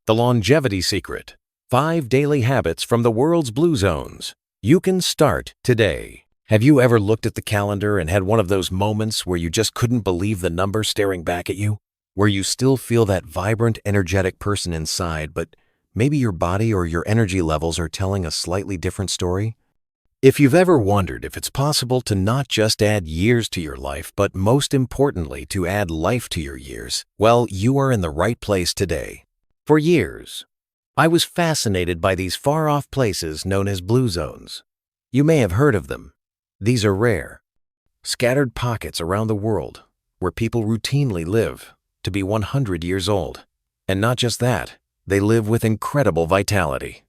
The Longevity Secret: 5 Daily Habits from the World's Blue Zones. You can start today. Have you ever looked at the calendar and had one of those moments where you just couldn't believe the number staring back at you? Where you still feel that vibrant, energetic person inside, but maybe your body or your energy levels are telling a slightly different story? If you've ever wondered if it's possible to not just add years to your life, but most importantly, to add life to your years, well, you are in the right place today. For years, I was fascinated by these far-off places known as blue zones. You may have heard of them. These are rare, scattered pockets around the world where people routinely live to be 100 years old. And not just that, they live with incredible vitality.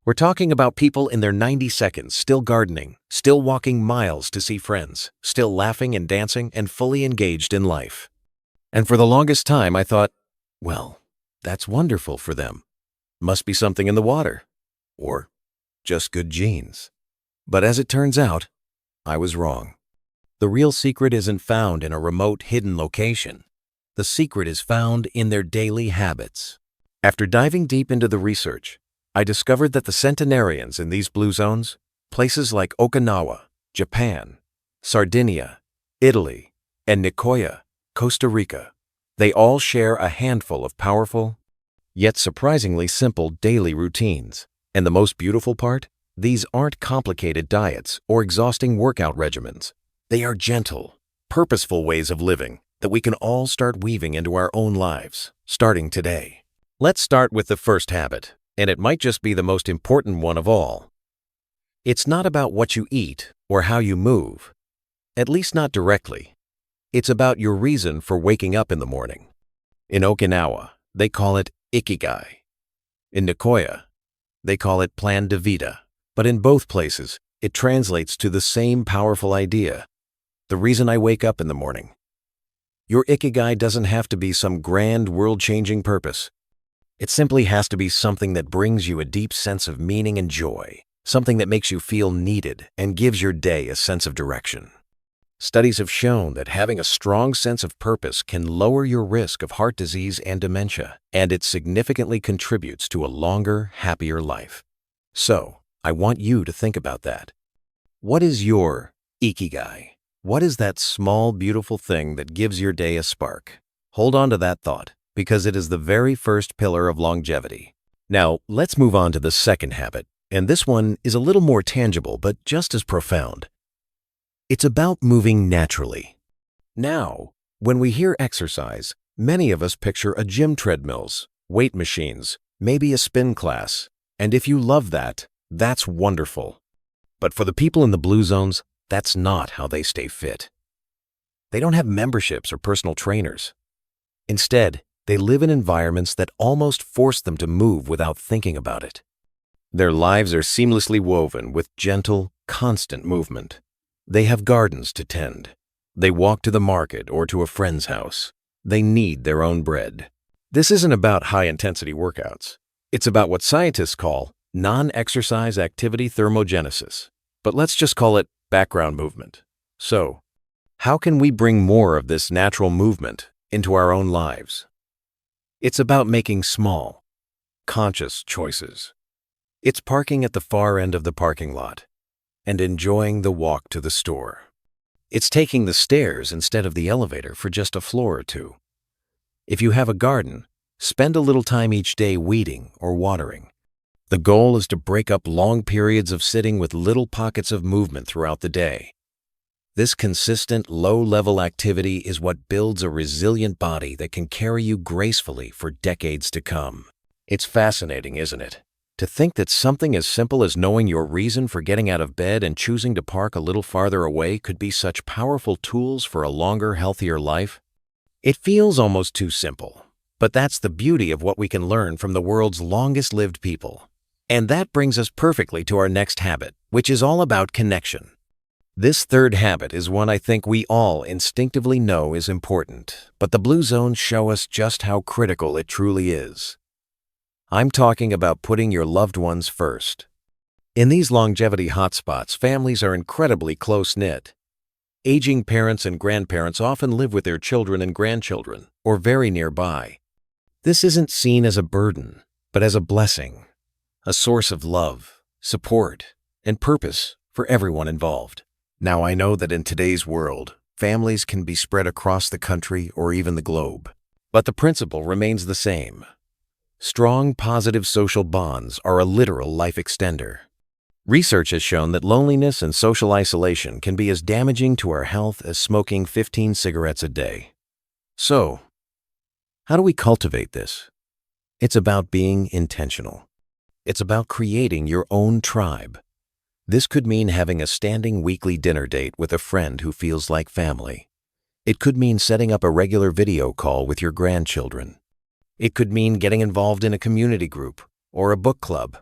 We're talking about people in their 90 seconds, still gardening, still walking miles to see friends, still laughing and dancing and fully engaged in life. And for the longest time, I thought, well, that's wonderful for them. Must be something in the water. Or just good genes. But as it turns out, I was wrong. The real secret isn't found in a remote, hidden location. The secret is found in their daily habits. After diving deep into the research, I discovered that the centenarians in these blue zones, places like Okinawa, Japan, Sardinia, Italy, and Nicoya, Costa Rica, they all share a handful of powerful, yet surprisingly simple daily routines. And the most beautiful part? These aren't complicated diets or exhausting workout regimens. They are gentle, purposeful ways of living that we can all start weaving into our own lives, starting today. Let's start with the first habit, and it might just be the most important one of all. It's not about what you eat or how you move, at least not directly. It's about your reason for waking up in the morning. In Okinawa, they call it Ikigai. In Nicoya, they call it plan de vida. But in both places, it translates to the same powerful idea: the reason I wake up in the morning. Your Ikigai doesn't have to be some grand, world-changing purpose. It simply has to be something that brings you a deep sense of meaning and joy, something that makes you feel needed and gives your day a sense of direction. Studies have shown that having a strong sense of purpose can lower your risk of heart disease and dementia, and it significantly contributes to a longer, happier life. So, I want you to think about that. What is your Ikigai? What is that small, beautiful thing that gives your day a spark? Hold on to that thought, because it is the very first pillar of longevity. Now, let's move on to the second habit, and this one is a little more tangible, but just as profound. It's about moving naturally. Now, when we hear exercise, many of us picture a gym treadmills, weight machines, maybe a spin class. And if you love that, that's wonderful. But for the people in the blue zones, that's not how they stay fit. They don't have memberships or personal trainers. Instead, they live in environments that almost force them to move without thinking about it. Their lives are seamlessly woven with gentle, constant movement. They have gardens to tend. They walk to the market or to a friend's house. They knead their own bread. This isn't about high-intensity workouts. It's about what scientists call non-exercise activity thermogenesis. But let's just call it background movement. So, how can we bring more of this natural movement into our own lives? It's about making small, conscious choices. It's parking at the far end of the parking lot and enjoying the walk to the store. It's taking the stairs instead of the elevator for just a floor or two. If you have a garden, spend a little time each day weeding or watering. The goal is to break up long periods of sitting with little pockets of movement throughout the day. This consistent, low-level activity is what builds a resilient body that can carry you gracefully for decades to come. It's fascinating, isn't it? To think that something as simple as knowing your reason for getting out of bed and choosing to park a little farther away could be such powerful tools for a longer, healthier life. It feels almost too simple, but that's the beauty of what we can learn from the world's longest-lived people. And that brings us perfectly to our next habit, which is all about connection. This third habit is one I think we all instinctively know is important, but the blue zones show us just how critical it truly is. I'm talking about putting your loved ones first. In these longevity hotspots, families are incredibly close-knit. Aging parents and grandparents often live with their children and grandchildren, or very nearby. This isn't seen as a burden. but as a blessing, a source of love, support, and purpose for everyone involved. Now, I know that in today's world, families can be spread across the country or even the globe, but the principle remains the same. Strong, positive social bonds are a literal life extender. Research has shown that loneliness and social isolation can be as damaging to our health as smoking 15 cigarettes a day. So, how do we cultivate this? It's about being intentional. It's about creating your own tribe. This could mean having a standing weekly dinner date with a friend who feels like family. It could mean setting up a regular video call with your grandchildren. It could mean getting involved in a community group or a book club.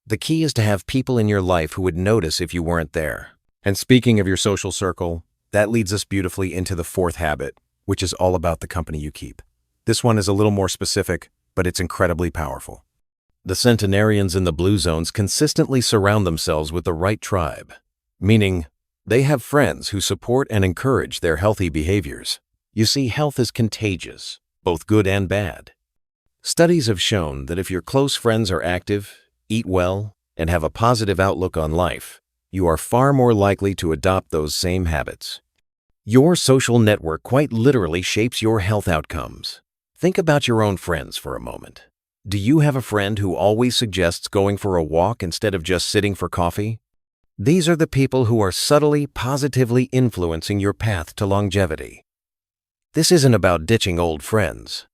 The key is to have people in your life who would notice if you weren't there. And speaking of your social circle, that leads us beautifully into the fourth habit, which is all about the company you keep. This one is a little more specific, but it's incredibly powerful. The centenarians in the blue zones consistently surround themselves with the right tribe, meaning they have friends who support and encourage their healthy behaviors. You see, health is contagious, both good and bad. Studies have shown that if your close friends are active, eat well, and have a positive outlook on life, you are far more likely to adopt those same habits. Your social network quite literally shapes your health outcomes. Think about your own friends for a moment. Do you have a friend who always suggests going for a walk instead of just sitting for coffee? These are the people who are subtly, positively influencing your path to longevity. This isn't about ditching old friends,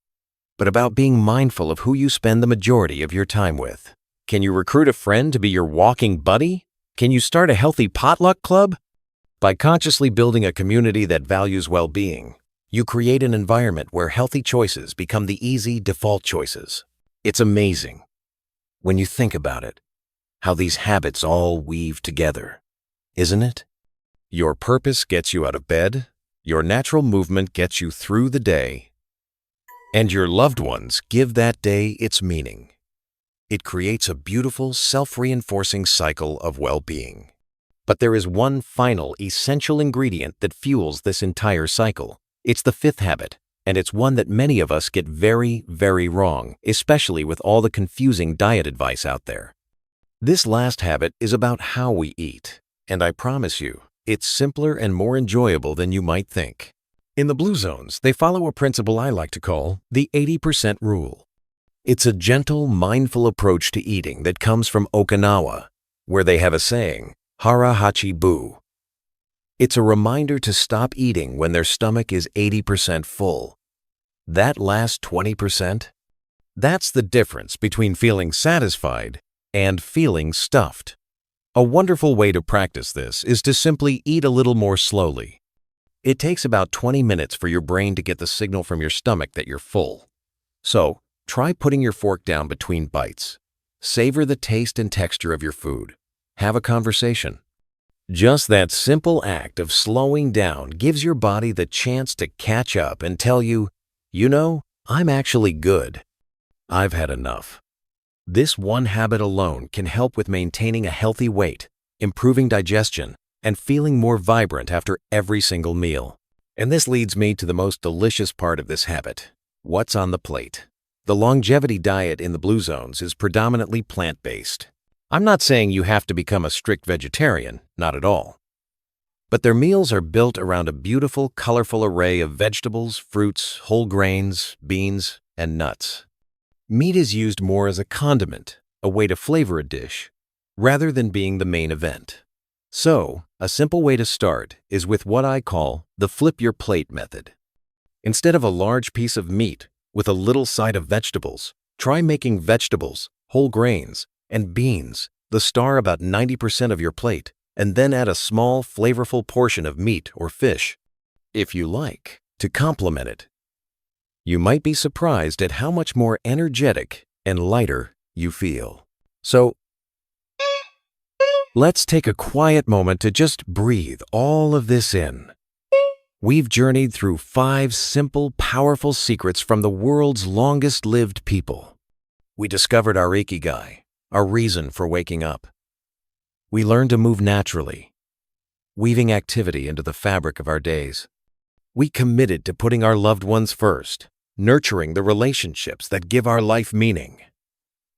but about being mindful of who you spend the majority of your time with. Can you recruit a friend to be your walking buddy? Can you start a healthy potluck club? By consciously building a community that values well-being, you create an environment where healthy choices become the easy default choices. It's amazing, when you think about it, how these habits all weave together, isn't it? Your purpose gets you out of bed, your natural movement gets you through the day, and your loved ones give that day its meaning. It creates a beautiful, self-reinforcing cycle of well-being. But there is one final, essential ingredient that fuels this entire cycle. It's the fifth habit, and it's one that many of us get very, very wrong, especially with all the confusing diet advice out there. This last habit is about how we eat, and I promise you, it's simpler and more enjoyable than you might think. In the blue zones, they follow a principle I like to call the 80% rule. It's a gentle, mindful approach to eating that comes from Okinawa, where they have a saying, hara hachi bu. It's a reminder to stop eating when their stomach is 80% full. That last 20%? That's the difference between feeling satisfied and feeling stuffed. A wonderful way to practice this is to simply eat a little more slowly. It takes about 20 minutes for your brain to get the signal from your stomach that you're full. So, try putting your fork down between bites. Savor the taste and texture of your food. Have a conversation. Just that simple act of slowing down gives your body the chance to catch up and tell you, you know, I'm actually good. I've had enough. This one habit alone can help with maintaining a healthy weight, improving digestion, and feeling more vibrant after every single meal. And this leads me to the most delicious part of this habit. What's on the plate? The longevity diet in the blue zones is predominantly plant-based. I'm not saying you have to become a strict vegetarian, not at all. But their meals are built around a beautiful, colorful array of vegetables, fruits, whole grains, beans, and nuts. Meat is used more as a condiment, a way to flavor a dish, rather than being the main event. So, a simple way to start is with what I call the flip your plate method. Instead of a large piece of meat with a little side of vegetables, try making vegetables, whole grains, and beans the star about 90% of your plate, and then add a small, flavorful portion of meat or fish, if you like, to complement it. You might be surprised at how much more energetic and lighter you feel. So, let's take a quiet moment to just breathe all of this in. We've journeyed through 5 simple, powerful secrets from the world's longest-lived people. We discovered our Ikigai, our reason for waking up. We learned to move naturally, weaving activity into the fabric of our days. We committed to putting our loved ones first, nurturing the relationships that give our life meaning.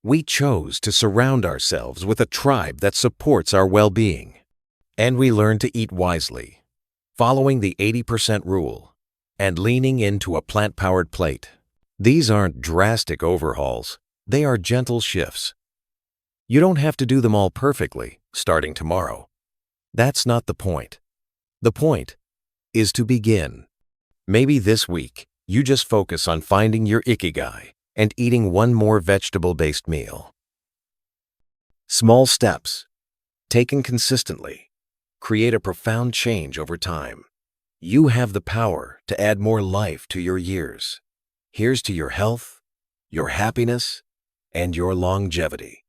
We chose to surround ourselves with a tribe that supports our well-being. And we learned to eat wisely, following the 80% rule, and leaning into a plant-powered plate. These aren't drastic overhauls, they are gentle shifts. You don't have to do them all perfectly, starting tomorrow. That's not the point. The point is to begin. Maybe this week, you just focus on finding your Ikigai and eating one more vegetable-based meal. Small steps, taken consistently, create a profound change over time. You have the power to add more life to your years. Here's to your health, your happiness, and your longevity.